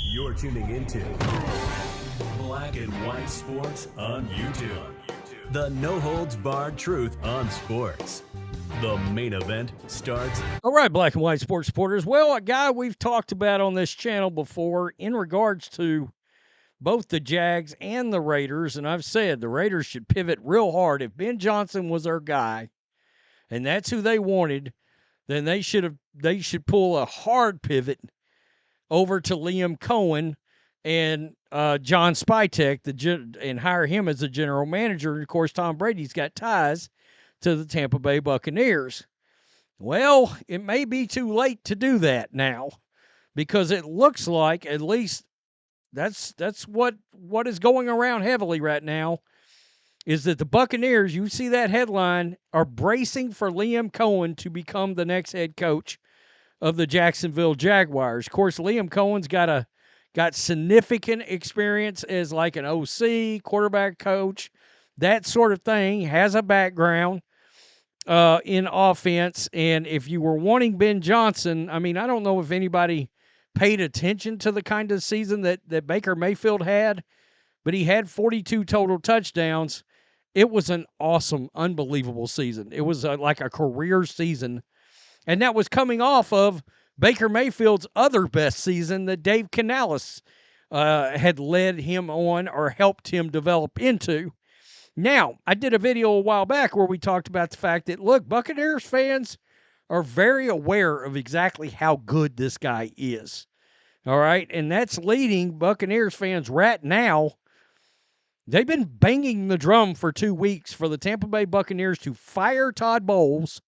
You're tuning into Black and White Sports on YouTube. The no-holds-barred truth on sports. The main event starts. All right, Black and White Sports supporters. Well, a guy we've talked about on this channel before in regards to both the Jags and the Raiders, and I've said the Raiders should pivot real hard. If Ben Johnson was their guy, and that's who they wanted, then they should pull a hard pivot over to Liam Coen and John Spytek, and hire him as the general manager. And, of course, Tom Brady's got ties to the Tampa Bay Buccaneers. Well, it may be too late to do that now, because it looks like, at least that's what is going around heavily right now, is that the Buccaneers, you see that headline, are bracing for Liam Coen to become the next head coach of the Jacksonville Jaguars. Of course, Liam Cohen's got significant experience as like an OC, quarterback coach, that sort of thing, has a background in offense. And if you were wanting Ben Johnson, I mean, I don't know if anybody paid attention to the kind of season that Baker Mayfield had, but he had 42 total touchdowns. It was an awesome, unbelievable season. It was like a career season. And that was coming off of Baker Mayfield's other best season that Dave Canales had led him on or helped him develop into. Now, I did a video a while back where we talked about the fact that, look, Buccaneers fans are very aware of exactly how good this guy is. All right? And that's leading Buccaneers fans right now. They've been banging the drum for 2 weeks for the Tampa Bay Buccaneers to fire Todd Bowles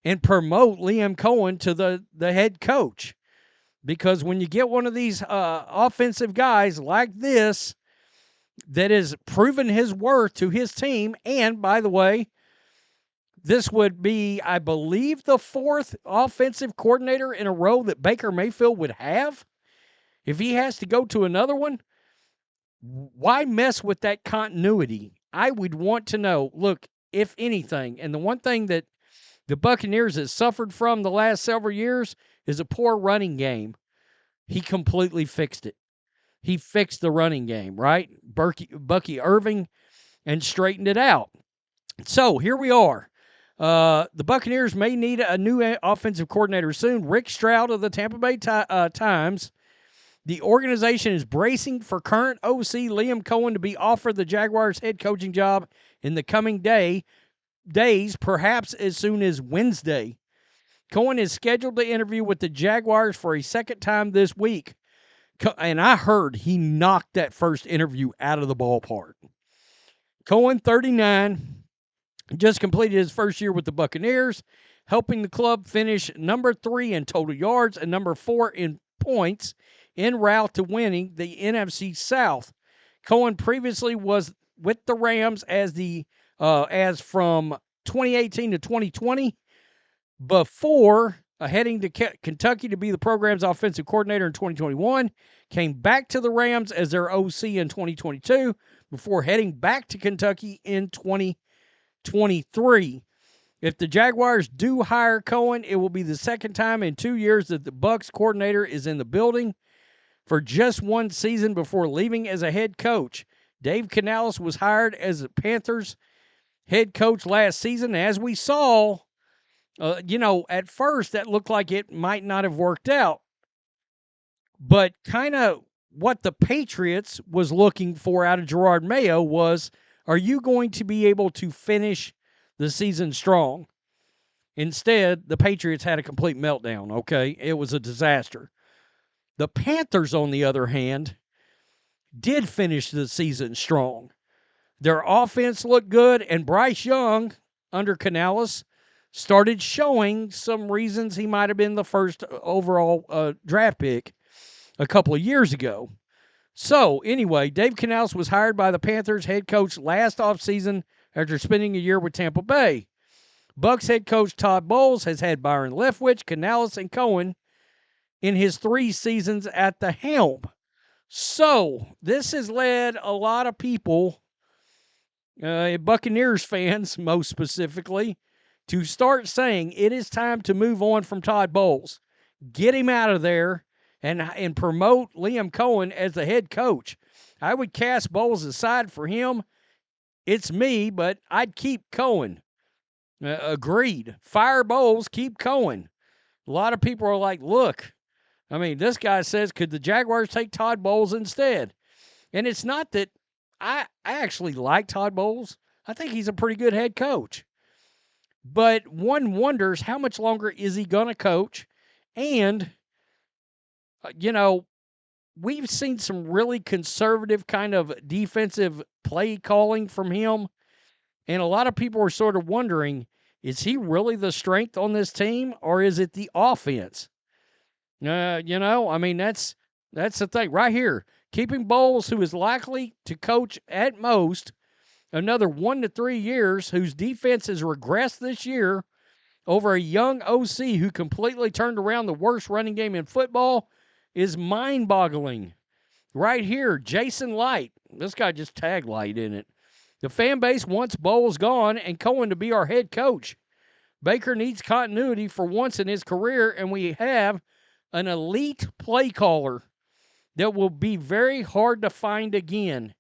and promote Liam Coen to the head coach. Because when you get one of these offensive guys like this that has proven his worth to his team, and by the way, this would be, I believe, the fourth offensive coordinator in a row that Baker Mayfield would have. If he has to go to another one, why mess with that continuity? I would want to know, look, if anything, and the one thing that the Buccaneers has suffered from the last several years is a poor running game. He completely fixed it. He fixed the running game, right? Bucky Irving, and straightened it out. So here we are. The Buccaneers may need a new offensive coordinator soon. Rick Stroud of the Tampa Bay Times. The organization is bracing for current OC Liam Coen to be offered the Jaguars head coaching job in the coming days, perhaps as soon as Wednesday. Coen is scheduled to interview with the Jaguars for a second time this week. And I heard he knocked that first interview out of the ballpark. Coen, 39, just completed his first year with the Buccaneers, helping the club finish number 3 in total yards and number 4 in points en route to winning the NFC South. Coen previously was with the Rams as from 2018 to 2020, before heading to Kentucky to be the program's offensive coordinator in 2021, came back to the Rams as their OC in 2022, before heading back to Kentucky in 2023. If the Jaguars do hire Coen, it will be the second time in 2 years that the Bucs coordinator is in the building for just one season before leaving as a head coach. Dave Canales was hired as the Panthers head coach last season. As we saw, at first that looked like it might not have worked out. But kind of what the Patriots was looking for out of Gerard Mayo was, are you going to be able to finish the season strong? Instead, the Patriots had a complete meltdown, okay? It was a disaster. The Panthers, on the other hand, did finish the season strong. Their offense looked good, and Bryce Young, under Canales, started showing some reasons he might have been the first overall draft pick a couple of years ago. So, anyway, Dave Canales was hired by the Panthers head coach last offseason after spending a year with Tampa Bay. Bucs head coach Todd Bowles has had Byron Leftwich, Canales, and Coen in his 3 seasons at the helm. So, this has led a lot of people, Buccaneers fans most specifically, to start saying it is time to move on from Todd Bowles. Get him out of there and promote Liam Coen as the head coach. I would cast Bowles aside for him. It's me, but I'd keep Coen. Agreed. Fire Bowles, keep Coen. A lot of people are like, look, I mean, this guy says, could the Jaguars take Todd Bowles instead? And it's not that I actually like Todd Bowles. I think he's a pretty good head coach. But one wonders how much longer is he going to coach? And, we've seen some really conservative kind of defensive play calling from him. And a lot of people are sort of wondering, is he really the strength on this team, or is it the offense? I mean, that's the thing right here. Keeping Bowles, who is likely to coach at most another 1 to 3 years, whose defense has regressed this year, over a young OC who completely turned around the worst running game in football, is mind-boggling. Right here, Jason Light. This guy just tagged Light in it. The fan base wants Bowles gone and Coen to be our head coach. Baker needs continuity for once in his career, and we have an elite play caller that will be very hard to find again.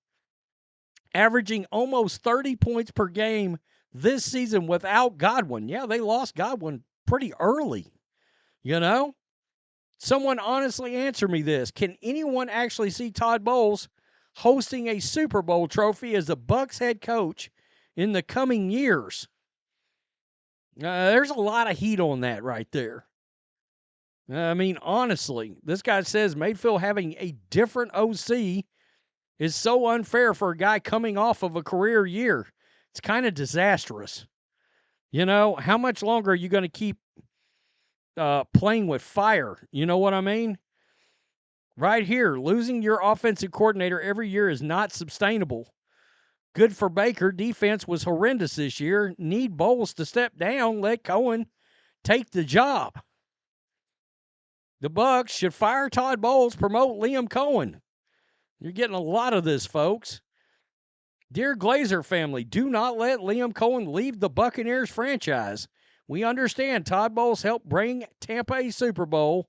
Averaging almost 30 points per game this season without Godwin. Yeah, they lost Godwin pretty early. Someone honestly answer me this. Can anyone actually see Todd Bowles hosting a Super Bowl trophy as the Bucs head coach in the coming years? There's a lot of heat on that right there. I mean, honestly, this guy says Mayfield having a different OC is so unfair for a guy coming off of a career year. It's kind of disastrous. How much longer are you going to keep playing with fire? You know what I mean? Right here, losing your offensive coordinator every year is not sustainable. Good for Baker. Defense was horrendous this year. Need Bowles to step down. Let Coen take the job. The Bucs should fire Todd Bowles, promote Liam Coen. You're getting a lot of this, folks. Dear Glazer family, do not let Liam Coen leave the Buccaneers franchise. We understand Todd Bowles helped bring Tampa a Super Bowl,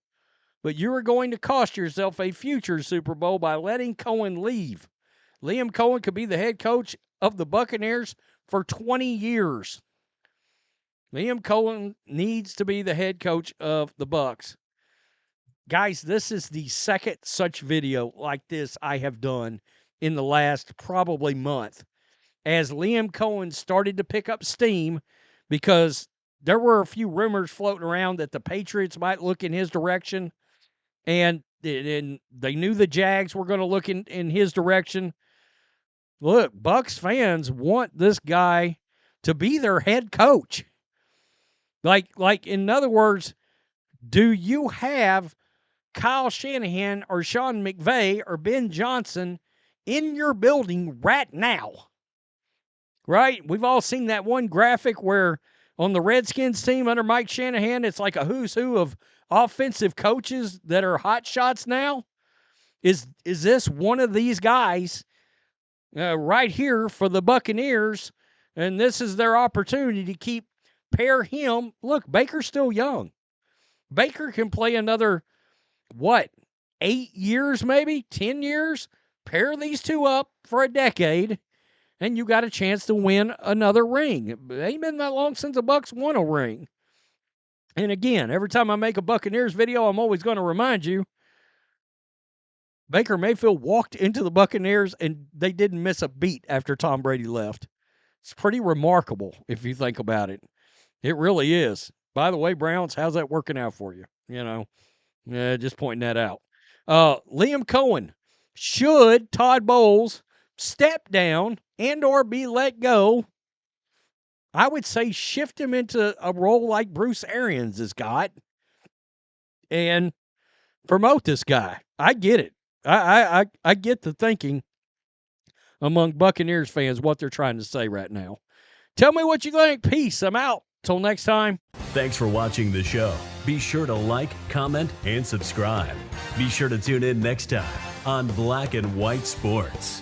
but you are going to cost yourself a future Super Bowl by letting Coen leave. Liam Coen could be the head coach of the Buccaneers for 20 years. Liam Coen needs to be the head coach of the Bucs. Guys, this is the second such video like this I have done in the last probably month, as Liam Coen started to pick up steam, because there were a few rumors floating around that the Patriots might look in his direction, and they knew the Jags were going to look in his direction. Look, Bucs fans want this guy to be their head coach. Like in other words, do you have Kyle Shanahan or Sean McVay or Ben Johnson in your building right now? Right? We've all seen that one graphic where on the Redskins team under Mike Shanahan, it's like a who's who of offensive coaches that are hot shots now. Is this one of these guys right here for the Buccaneers? And this is their opportunity to pair him. Look, Baker's still young. Baker can play another, 8 years maybe? 10 years? Pair these two up for a decade, and you got a chance to win another ring. It ain't been that long since the Bucs won a ring. And again, every time I make a Buccaneers video, I'm always going to remind you, Baker Mayfield walked into the Buccaneers, and they didn't miss a beat after Tom Brady left. It's pretty remarkable if you think about it. It really is. By the way, Browns, how's that working out for you? Just pointing that out. Liam Coen, should Todd Bowles step down and or be let go, I would say shift him into a role like Bruce Arians has got and promote this guy. I get it. I get the thinking among Buccaneers fans, what they're trying to say right now. Tell me what you think. Peace. I'm out. Till next time. Thanks for watching the show. Be sure to like, comment, and subscribe. Be sure to tune in next time on Black and White Sports.